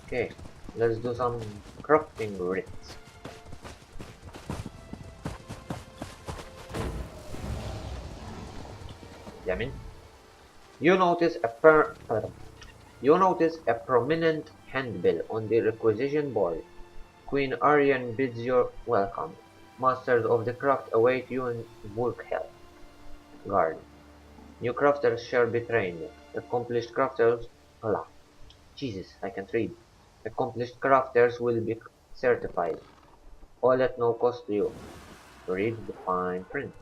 Okay, let's do some crafting writs. Yamin. You notice a prominent handbill on the requisition board. Queen Aryan bids you welcome. Masters of the craft await you in Workhell Garden. New crafters shall be trained. Accomplished crafters Allah. Jesus, I can't read. Accomplished crafters will be certified. All at no cost to you. Read the fine print.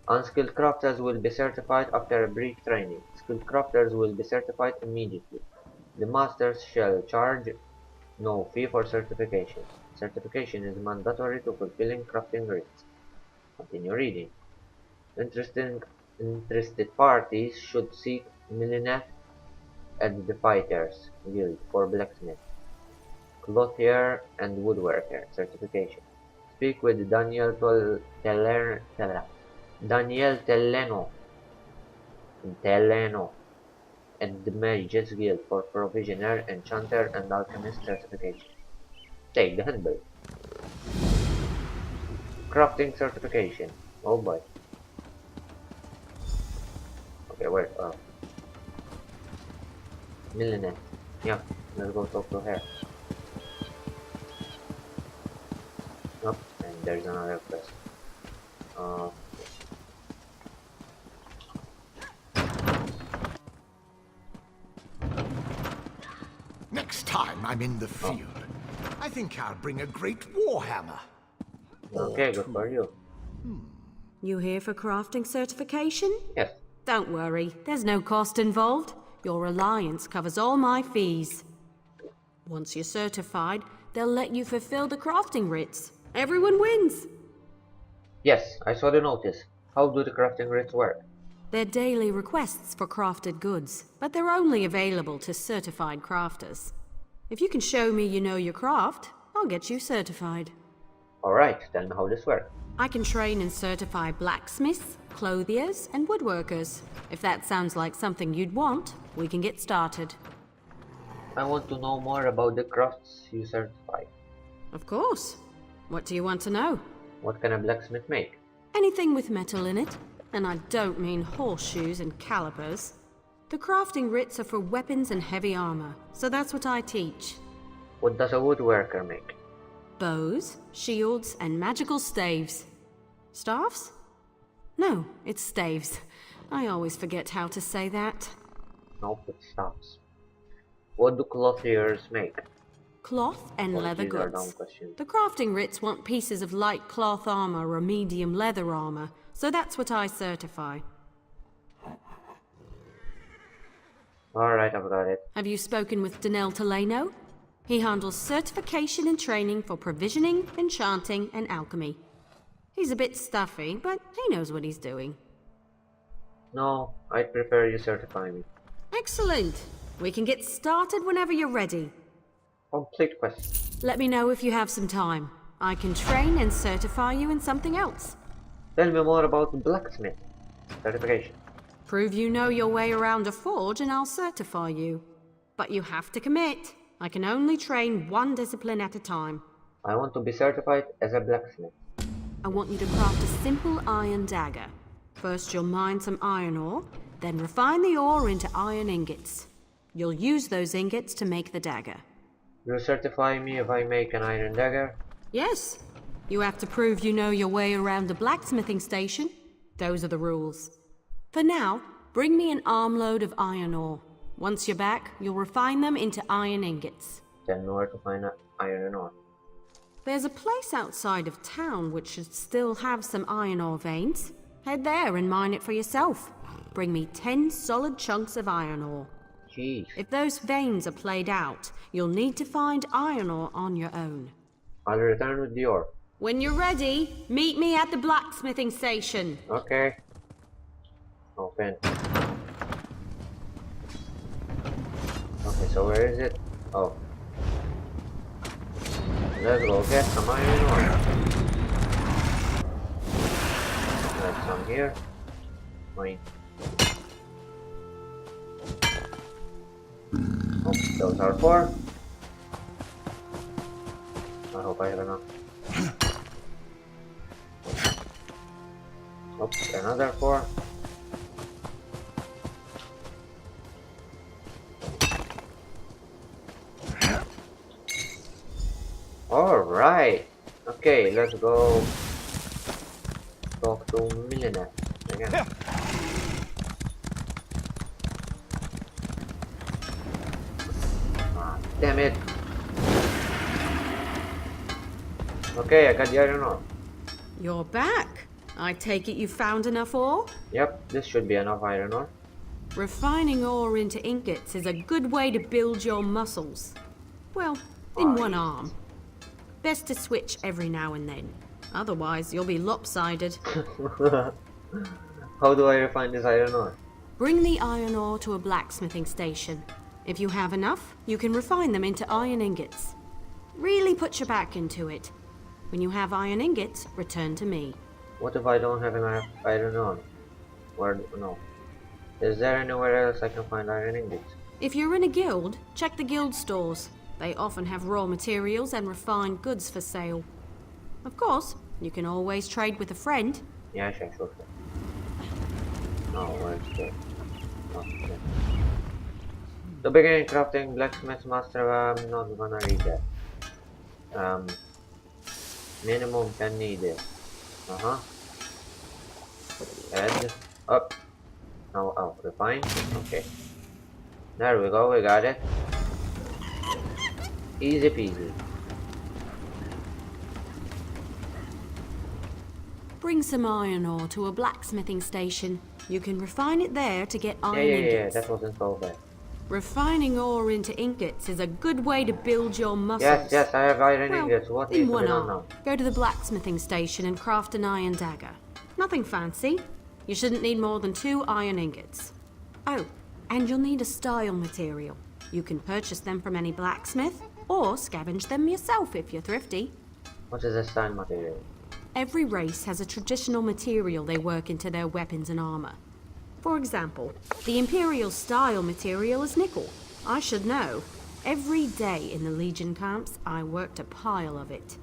Unskilled crafters will be certified after a brief training. Skilled crafters will be certified immediately. The masters shall charge no fee for certification. Certification is mandatory to fulfilling crafting writs. Continue reading. Interested parties should seek MILLENITH at the Fighters Guild for Blacksmith, Clothier, and Woodworker certification. Speak with Daniel Telleno at the Mages Guild for Provisioner, Enchanter, and Alchemist certification. Take the handbill. Crafting certification. Oh boy. Okay, where? MILLENITH. Yeah, let's go talk to her. Oh, and there's another quest. Next time I'm in the field, I think I'll bring a great warhammer. Okay, good for you. You here for crafting certification? Yes. Don't worry, there's no cost involved. Your alliance covers all my fees. Once you're certified, they'll let you fulfill the crafting writs. Everyone wins. Yes, I saw the notice. How do the crafting writs work? They're daily requests for crafted goods, but they're only available to certified crafters. If you can show me you know your craft, I'll get you certified. Alright, tell me how this works. I can train and certify blacksmiths, clothiers, and woodworkers. If that sounds like something you'd want, we can get started. I want to know more about the crafts you certify. Of course. What do you want to know? What can a blacksmith make? Anything with metal in it. And I don't mean horseshoes and calipers. The crafting writs are for weapons and heavy armor, so that's what I teach. What does a woodworker make? Bows, shields, and magical staves. Staffs? No, it's staves. I always forget how to say that. Nope, it stops. What do clothiers make? Cloth and leather These are dumb goods. questions. The crafting writs want pieces of light cloth armor or medium leather armor, so that's what I certify. Alright, I've got it. Have you spoken with Tamriel Unlimited? He handles certification and training for provisioning, enchanting, and alchemy. He's a bit stuffy, but he knows what he's doing. No, I'd prefer you certify me. Excellent! We can get started whenever you're ready. Complete quest. Let me know if you have some time. I can train and certify you in something else. Tell me more about blacksmith certification. Prove you know your way around a forge and I'll certify you. But you have to commit. I can only train one discipline at a time. I want to be certified as a blacksmith. I want you to craft a simple iron dagger. First you'll mine some iron ore, then refine the ore into iron ingots. You'll use those ingots to make the dagger. You certify me if I make an iron dagger? Yes. You have to prove you know your way around a blacksmithing station. Those are the rules. For now, bring me an armload of iron ore. Once you're back, you'll refine them into iron ingots. Tell me where to find iron ore. There's a place outside of town which should still have some iron ore veins. Head there and mine it for yourself. Bring me 10 solid chunks of iron ore. Jeez. If those veins are played out, you'll need to find iron ore on your own. I'll return with the ore. When you're ready, meet me at the blacksmithing station. Okay. Open. Okay, so where is it? Oh. Let's go get some iron ore. There's some here. Mine. Oh, those are 4. hope I have enough. Oops, another 4. Alright. Okay, let's go talk to MILLENITH again. Ah, damn it. Okay, I got the iron ore. You're back. I take it you found enough ore? Yep, this should be enough iron ore. Refining ore into ingots is a good way to build your muscles. Well, in one arm. Best to switch every now and then. Otherwise, you'll be lopsided. How do I refine this iron ore? Bring the iron ore to a blacksmithing station. If you have enough, you can refine them into iron ingots. Really put your back into it. When you have iron ingots, return to me. What if I don't have enough iron ore? Where? No. Is there anywhere else I can find iron ingots? If you're in a guild, check the guild stores. They often have raw materials and refined goods for sale. Of course, you can always trade with a friend. Yeah, sure. No, where's the... Okay. To begin crafting blacksmith master, I'm not gonna read that. Minimum 10 needed. Head up. Now out. Refine. Okay. There we go. We got it. Easy peasy. Bring some iron ore to a blacksmithing station. You can refine it there to get iron ingots. Yeah, that wasn't so bad. Refining ore into ingots is a good way to build your muscles. Yes, I have iron ingots. What in needs to one be done arm. now? Go to the blacksmithing station and craft an iron dagger. Nothing fancy. You shouldn't need more than 2 iron ingots. Oh, and you'll need a style material. You can purchase them from any blacksmith, or scavenge them yourself if you're thrifty. What is a style material? Every race has a traditional material they work into their weapons and armor. For example, the Imperial style material is nickel. I should know. Every day in the Legion camps, I worked a pile of it.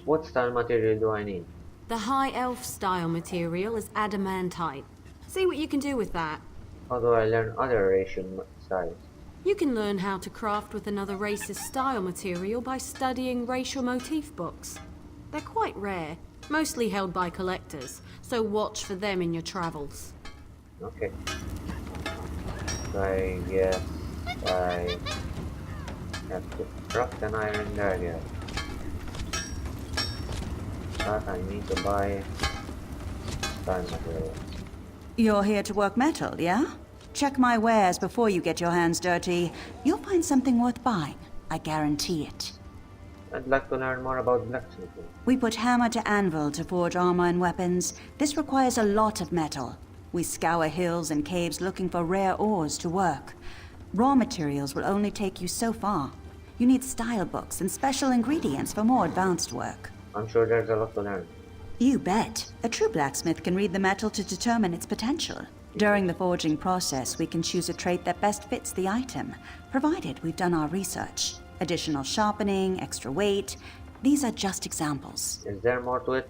What style material do I need? The High Elf style material is adamantite. See what you can do with that. How do I learn other ration styles? You can learn how to craft with another race's style material by studying racial motif books. They're quite rare, mostly held by collectors, so watch for them in your travels. Okay. I guess I have to craft an iron dagger. But I need to buy style material. You're here to work metal, yeah? Check my wares before you get your hands dirty. You'll find something worth buying. I guarantee it. I'd like to learn more about blacksmithing. We put hammer to anvil to forge armor and weapons. This requires a lot of metal. We scour hills and caves looking for rare ores to work. Raw materials will only take you so far. You need style books and special ingredients for more advanced work. I'm sure there's a lot to learn. You bet. A true blacksmith can read the metal to determine its potential. During the forging process, we can choose a trait that best fits the item, provided we've done our research. Additional sharpening, extra weight, these are just examples. Is there more to it?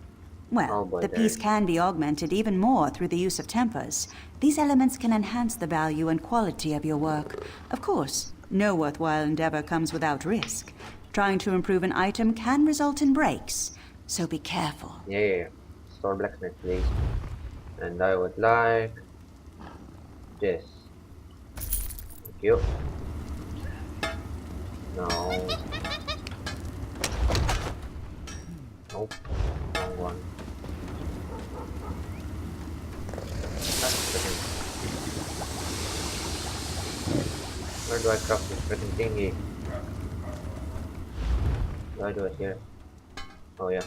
Well, the piece can be augmented even more through the use of tempers. These elements can enhance the value and quality of your work. Of course, no worthwhile endeavor comes without risk. Trying to improve an item can result in breaks, so be careful. Yeah. Store blacksmith, please. And I would like this. Thank you. No. Nope. Wrong one. That's freaking. Where do I craft this freaking thingy? Do I do it here? Oh yeah.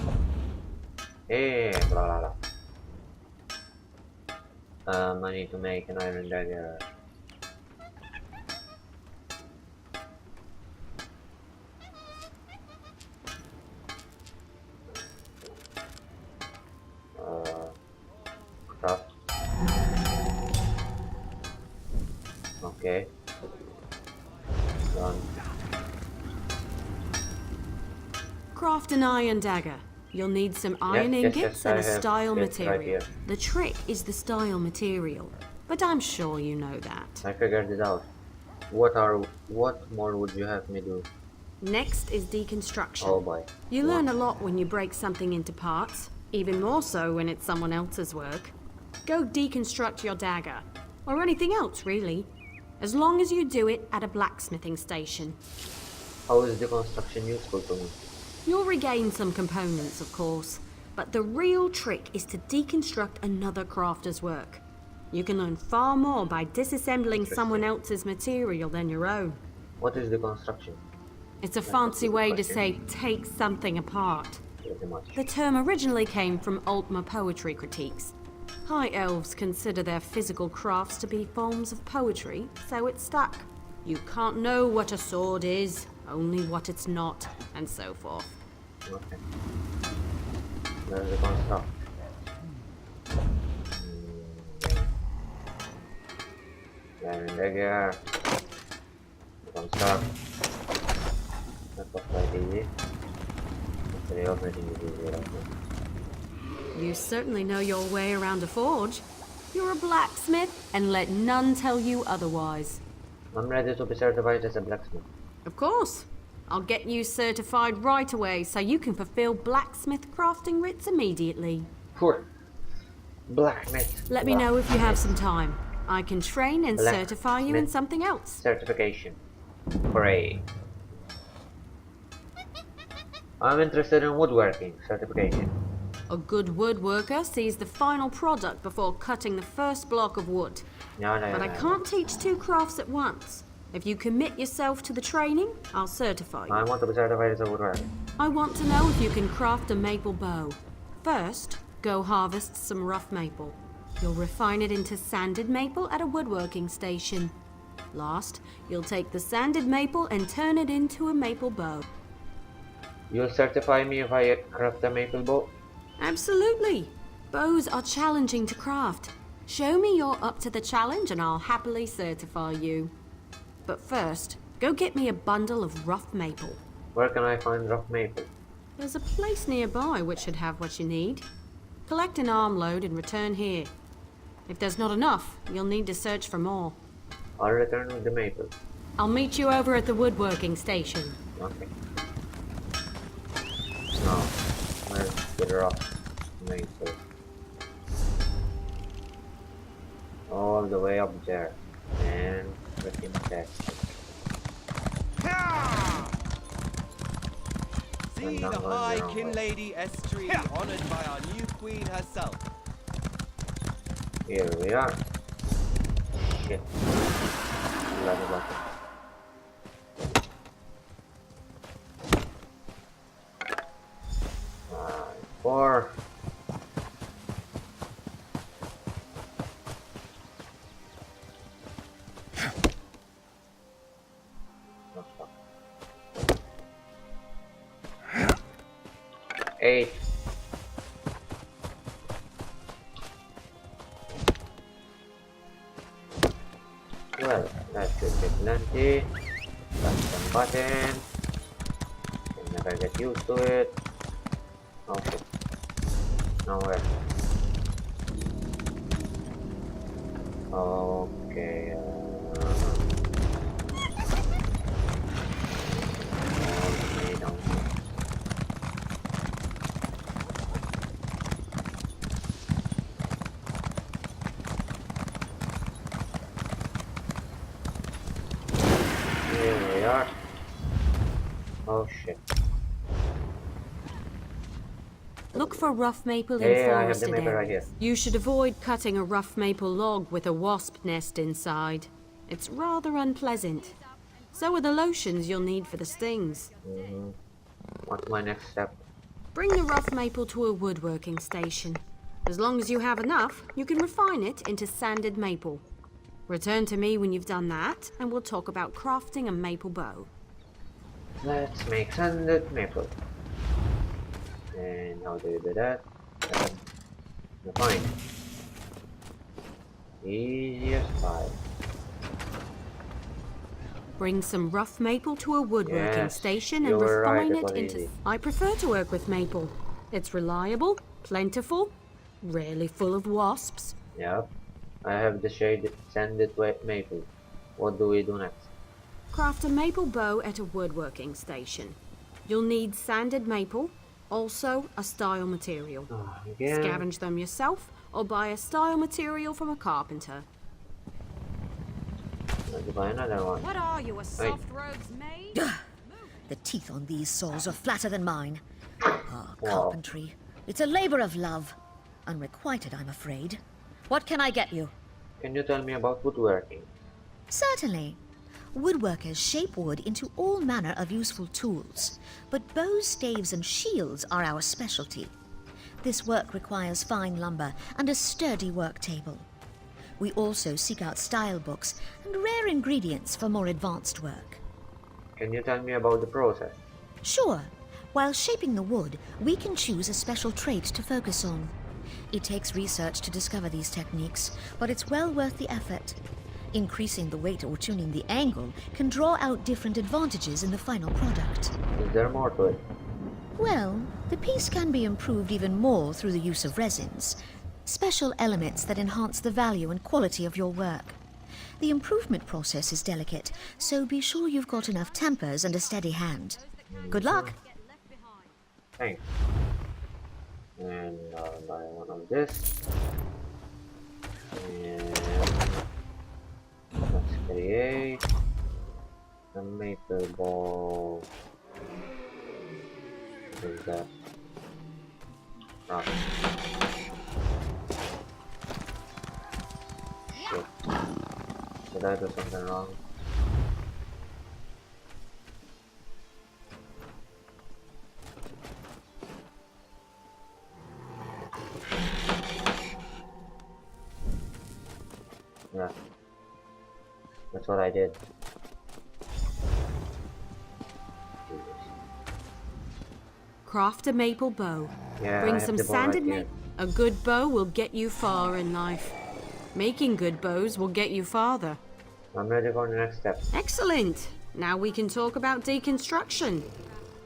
Hey, blah blah blah. I need to make an iron dagger. Craft. Okay. Done. Craft an iron dagger. You'll need some iron ingots and a style material. The trick is the style material, but I'm sure you know that. I figured it out. What more would you have me do? Next is deconstruction. Oh boy. You learn a lot when you break something into parts, even more so when it's someone else's work. Go deconstruct your dagger, or anything else really, as long as you do it at a blacksmithing station. How is deconstruction useful to me? You'll regain some components, of course, but the real trick is to deconstruct another crafter's work. You can learn far more by disassembling someone else's material than your own. What is deconstruction? It's a fancy way to say take something apart. The term originally came from Altmer poetry critiques. High elves consider their physical crafts to be forms of poetry, so it stuck. You can't know what a sword is, only what it's not, and so forth. Okay. There's the construct. Iron dagger. Construct. That was quite easy. Actually, everything is easy right now. You certainly know your way around a forge. You're a blacksmith, and let none tell you otherwise. I'm ready to be certified as a blacksmith. Of course. I'll get you certified right away so you can fulfill blacksmith crafting writs immediately. Sure. Blacksmith. Let me know if you have some time. I can train and certify you in something else. Certification. Hooray. I'm interested in woodworking certification. A good woodworker sees the final product before cutting the first block of wood. No. But I can't teach two crafts at once. If you commit yourself to the training, I'll certify you. I want to be certified as a woodworker. I want to know if you can craft a maple bow. First, go harvest some rough maple. You'll refine it into sanded maple at a woodworking station. Last, you'll take the sanded maple and turn it into a maple bow. You'll certify me if I craft a maple bow? Absolutely. Bows are challenging to craft. Show me you're up to the challenge and I'll happily certify you. But first, go get me a bundle of rough maple. Where can I find rough maple? There's a place nearby which should have what you need. Collect an armload and return here. If there's not enough, you'll need to search for more. I'll return with the maple. I'll meet you over at the woodworking station. Okay. Now, where's the rough maple? All the way up there. And freaking check. See the High Kin Lady Estrie, honored by our new queen herself. Here we are. Shit. Bloody button. 4. Eight. Well, that should be plenty. Custom button. Can never get used to it. Okay. Nowhere. Okay. Okay, down here. Here we are. Oh shit. Look for rough maple in Yeah, I have the forested maple right areas. here. You should avoid cutting a rough maple log with a wasp nest inside. It's rather unpleasant. So are the lotions you'll need for the stings. What's my next step? Bring the rough maple to a woodworking station. As long as you have enough, you can refine it into sanded maple. Return to me when you've done that, and we'll talk about crafting a maple bow. Let's make sanded maple. And how do you do that? Refine. Easy as pie. Bring some rough maple to a woodworking Yes, station you and were right, refine it it was into... easy. I prefer to work with maple. It's reliable, plentiful, rarely full of wasps. Yep. I have the shade sanded maple. What do we do next? Craft a maple bow at a woodworking station. You'll need sanded maple, also a style material. Again. Scavenge them yourself or buy a style material from a carpenter. Let's buy another one. What are you, a soft rogue's maid? The teeth on these saws are flatter than mine. Ah, Wow. carpentry. It's a labor of love. Unrequited, I'm afraid. What can I get you? Can you tell me about woodworking? Certainly. Woodworkers shape wood into all manner of useful tools, but bows, staves, and shields are our specialty. This work requires fine lumber and a sturdy work table. We also seek out style books and rare ingredients for more advanced work. Can you tell me about the process? Sure. While shaping the wood, we can choose a special trait to focus on. It takes research to discover these techniques, but it's well worth the effort. Increasing the weight or tuning the angle can draw out different advantages in the final product. Is there more to it? Well, the piece can be improved even more through the use of resins, special elements that enhance the value and quality of your work. The improvement process is delicate, so be sure you've got enough tempers and a steady hand. Good luck! Thanks. And I'll buy one of this. And let's create a maple ball. What is that? Ah. Shit. Did I do something wrong? Yeah. That's what I did. Craft a maple bow. Yeah, I Bring have some the bow sanded right here. maple. A good bow will get you far in life. Making good bows will get you farther. I'm ready for the next step. Excellent! Now we can talk about deconstruction.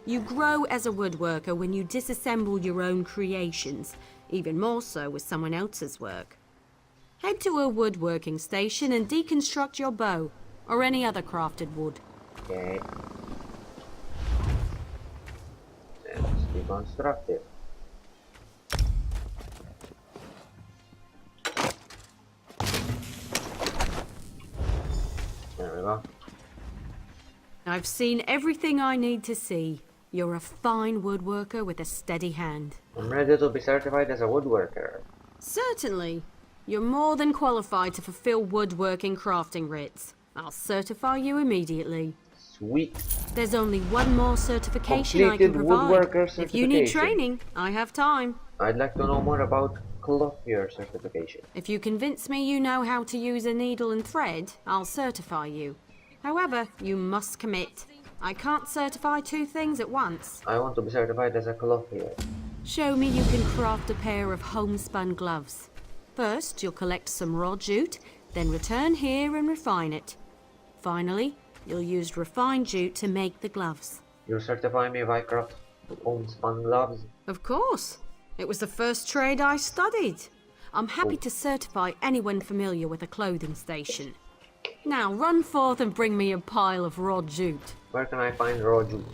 You grow as a woodworker when you disassemble your own creations, even more so with someone else's work. Head to a woodworking station and deconstruct your bow, or any other crafted wood. Okay. Let's deconstruct it. There we go. I've seen everything I need to see. You're a fine woodworker with a steady hand. I'm ready to be certified as a woodworker. Certainly. You're more than qualified to fulfill woodworking crafting writs. I'll certify you immediately. Sweet. There's only one more certification I can Completed provide. woodworker If you need certification. training, I have time. I'd like to know more about CLOTHIER certification. If you convince me you know how to use a needle and thread, I'll certify you. However, you must commit. I can't certify two things at once. I want to be certified as a CLOTHIER. Show me you can craft a pair of homespun gloves. First, you'll collect some raw jute, then return here and refine it. Finally, you'll use refined jute to make the gloves. You certify me if I craft homespun gloves? Of course. It was the first trade I studied. I'm happy to certify anyone familiar with a clothing station. Now run forth and bring me a pile of raw jute. Where can I find raw jute?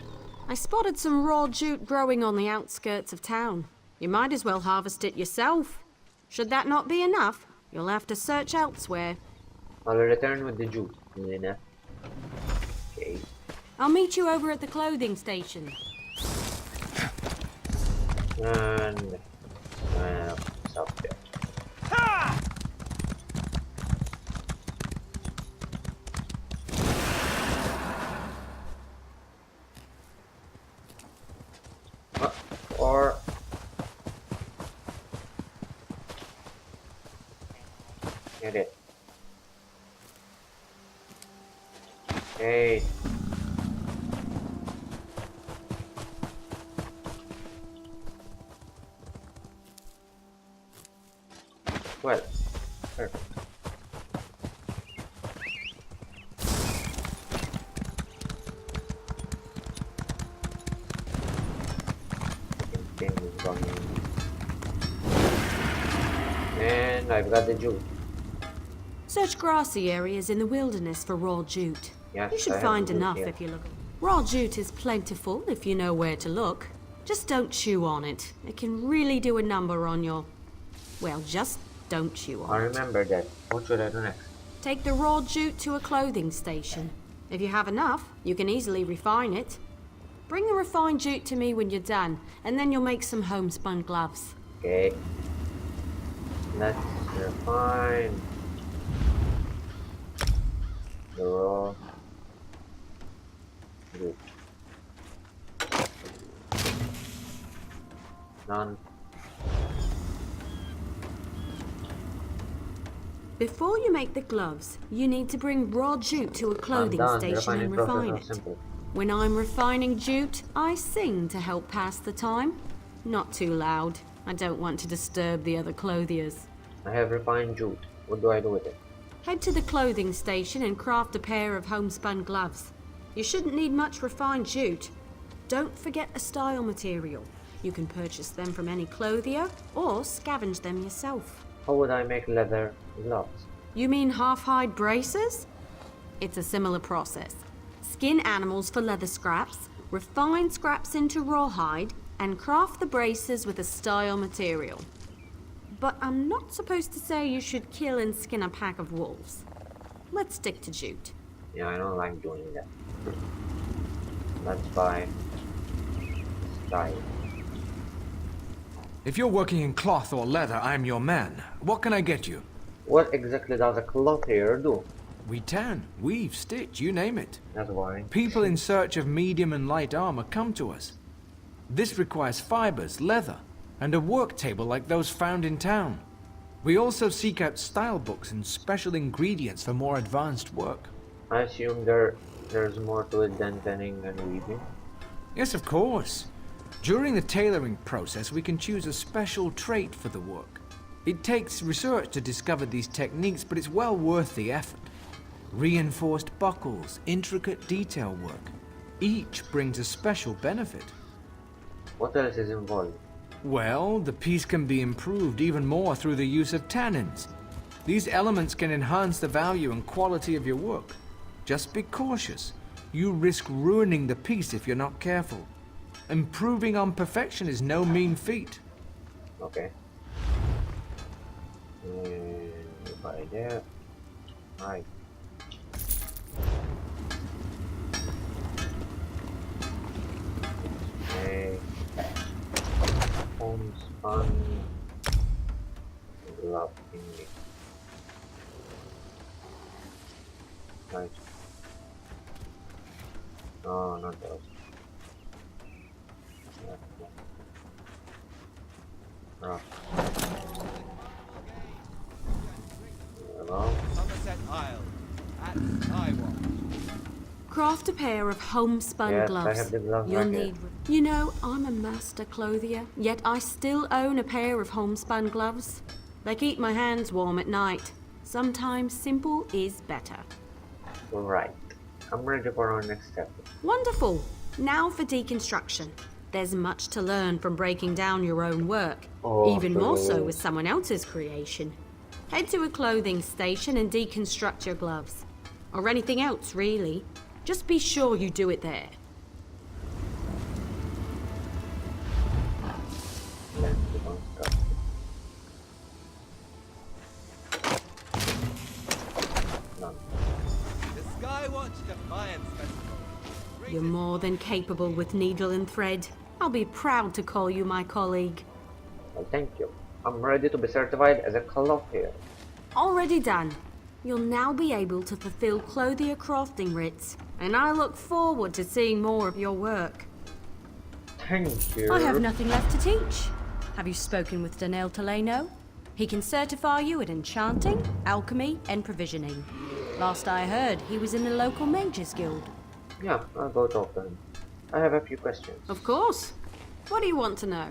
I spotted some raw jute growing on the outskirts of town. You might as well harvest it yourself. Should that not be enough, you'll have to search elsewhere. I'll return with the jute, MILLENITH. Okay. I'll meet you over at the clothing station. And stop there. Or get it. Hey. Well, perfect. one. And I've got the jute. Search grassy areas in the wilderness for raw jute. Yes, You should I have find the jute enough here. if you look. Raw jute is plentiful if you know where to look. Just don't chew on it. It can really do a number on your... Well, just don't chew I on it. remember that. What should I do next? Take the raw jute to a clothing station. If you have enough, you can easily refine it. Bring the refined jute to me when you're done, and then you'll make some homespun gloves. Okay. Let's refine the raw jute. Done. Before you make the gloves, you need to bring raw jute to a clothing I'm done. station Refining and process refine was it. simple. When I'm refining jute, I sing to help pass the time. Not too loud. I don't want to disturb the other clothiers. I have refined jute. What do I do with it? Head to the clothing station and craft a pair of homespun gloves. You shouldn't need much refined jute. Don't forget a style material. You can purchase them from any clothier or scavenge them yourself. How would I make leather gloves? You mean half-hide braces? It's a similar process. Skin animals for leather scraps, refine scraps into rawhide, and craft the braces with a style material. But I'm not supposed to say you should kill and skin a pack of wolves. Let's stick to jute. Yeah, I don't like doing that. Let's buy style. If you're working in cloth or leather, I'm your man. What can I get you? What exactly does a clothier do? We tan, weave, stitch, you name it. That's boring. People in search of medium and light armor come to us. This requires fibers, leather, and a work table like those found in town. We also seek out style books and special ingredients for more advanced work. I assume there's more to it than tanning and weaving. Yes, of course. During the tailoring process, we can choose a special trait for the work. It takes research to discover these techniques, but it's well worth the effort. Reinforced buckles, intricate detail work. Each brings a special benefit. What else is involved? Well, the piece can be improved even more through the use of tannins. These elements can enhance the value and quality of your work. Just be cautious. You risk ruining the piece if you're not careful. Improving on perfection is no mean feat. Okay. And buy that. Right. Okay. Homespun glove thingy. Right. No, not those. Right. Hello? Somerset Isle. At Skywatch. Craft a pair of homespun Yes, I gloves. have the gloves You'll right here. need... You know, I'm a master clothier, yet I still own a pair of homespun gloves. They keep my hands warm at night. Sometimes simple is better. Right. I'm ready for our next step. Wonderful! Now for deconstruction. There's much to learn from breaking down your own work, Oh, even more so so- with someone else's creation. Head to a clothing station and deconstruct your gloves. Or anything else, really. Just be sure you do it there. Let's deconstruct. None. The Skywatch Defiance Festival. You're more than capable with needle and thread. I'll be proud to call you my colleague. Well, thank you. I'm ready to be certified as a clothier. Already done. You'll now be able to fulfill clothier crafting writs, and I look forward to seeing more of your work. Thank you. I have nothing left to teach. Have you spoken with Danel Toleno? He can certify you at enchanting, alchemy, and provisioning. Last I heard, he was in the local mages guild. Yeah, I'll go talk to him. I have a few questions. Of course. What do you want to know?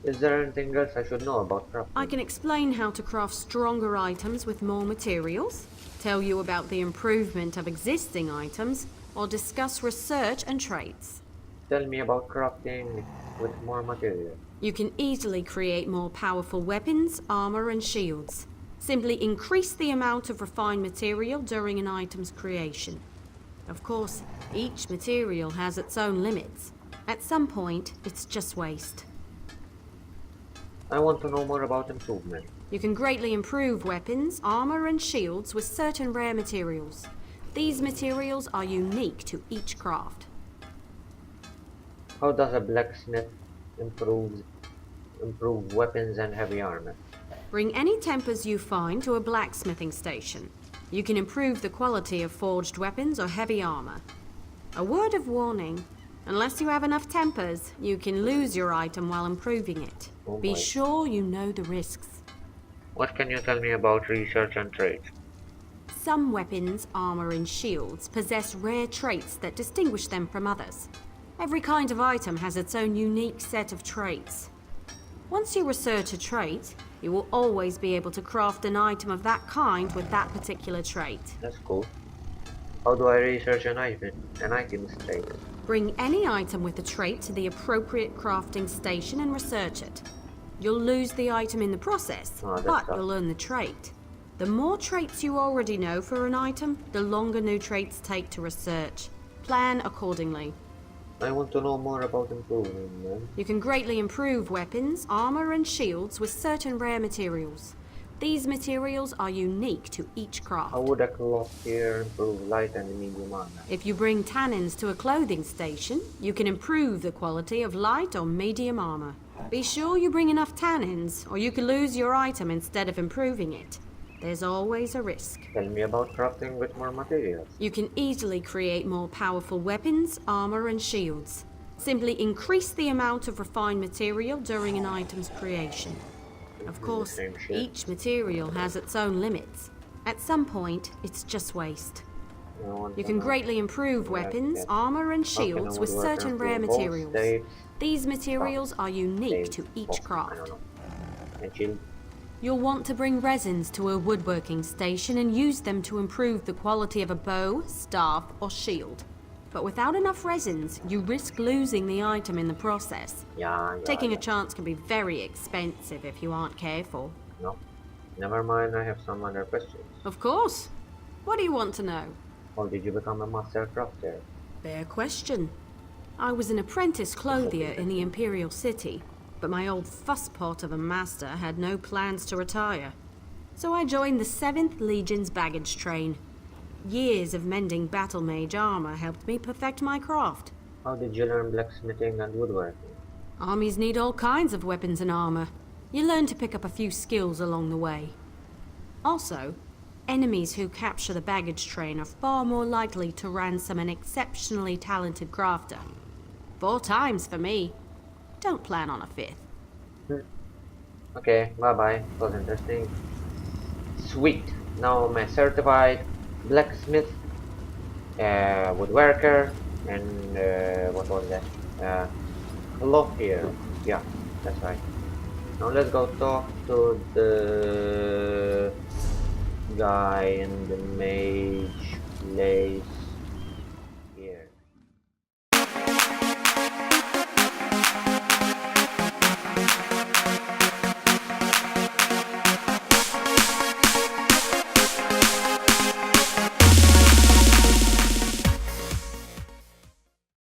Is there anything else I should know about crafting? I can explain how to craft stronger items with more materials, tell you about the improvement of existing items, or discuss research and traits. Tell me about crafting with more material. You can easily create more powerful weapons, armor, and shields. Simply increase the amount of refined material during an item's creation. Of course, each material has its own limits. At some point, it's just waste. I want to know more about improvement. You can greatly improve weapons, armor, and shields with certain rare materials. These materials are unique to each craft. How does a blacksmith improve weapons and heavy armor? Bring any tempers you find to a blacksmithing station. You can improve the quality of forged weapons or heavy armor. A word of warning, unless you have enough tempers, you can lose your item while improving it. Oh Be my. sure you know the risks. What can you tell me about research and trades? Some weapons, armor, and shields possess rare traits that distinguish them from others. Every kind of item has its own unique set of traits. Once you research a trait, you will always be able to craft an item of that kind with that particular trait. That's cool. How do I research an item's trait? Bring any item with a trait to the appropriate crafting station and research it. You'll lose the item in the process, Oh, that but sucks. you'll learn the trait. The more traits you already know for an item, the longer new traits take to research. Plan accordingly. I want to know more about improvement, man. You can greatly improve weapons, armor, and shields with certain rare materials. These materials are unique to each craft. How would a CLOTHIER improve light and medium armor? If you bring tannins to a clothing station, you can improve the quality of light or medium armor. Be sure you bring enough tannins, or you could lose your item instead of improving it. There's always a risk. Tell me about crafting with more materials. You can easily create more powerful weapons, armor, and shields. Simply increase the amount of refined material during an item's creation. Of course, Same shit. each material has its own limits. At some point, it's just waste. I want You to can know. greatly improve weapons, yes. armor, and How can a shields with woodworker certain rare improve bolts, materials. staves, These materials are unique staves, to each bolts, I craft. don't know. And shield. You'll want to bring resins to a woodworking station and use them to improve the quality of a bow, staff, or shield. But without enough resins, you risk losing the item in the process. Yeah. Taking a chance can be very expensive if you aren't careful. No. Never mind, I have some other questions. Of course. What do you want to know? How did you become a master crafter? Fair question. I was an apprentice clothier in the Imperial City, but my old fusspot of a master had no plans to retire. So I joined the 7th Legion's baggage train. Years of mending battle mage armor helped me perfect my craft. How did you learn blacksmithing and woodworking? Armies need all kinds of weapons and armor. You learn to pick up a few skills along the way. Also, enemies who capture the baggage train are far more likely to ransom an exceptionally talented crafter. 4 times for me. Don't plan on a 5th. Okay, bye-bye. It was interesting. Sweet. Now I'm a certified blacksmith, woodworker, and what was that? Clothier. Yeah, that's right. Now let's go talk to the guy in the mage place.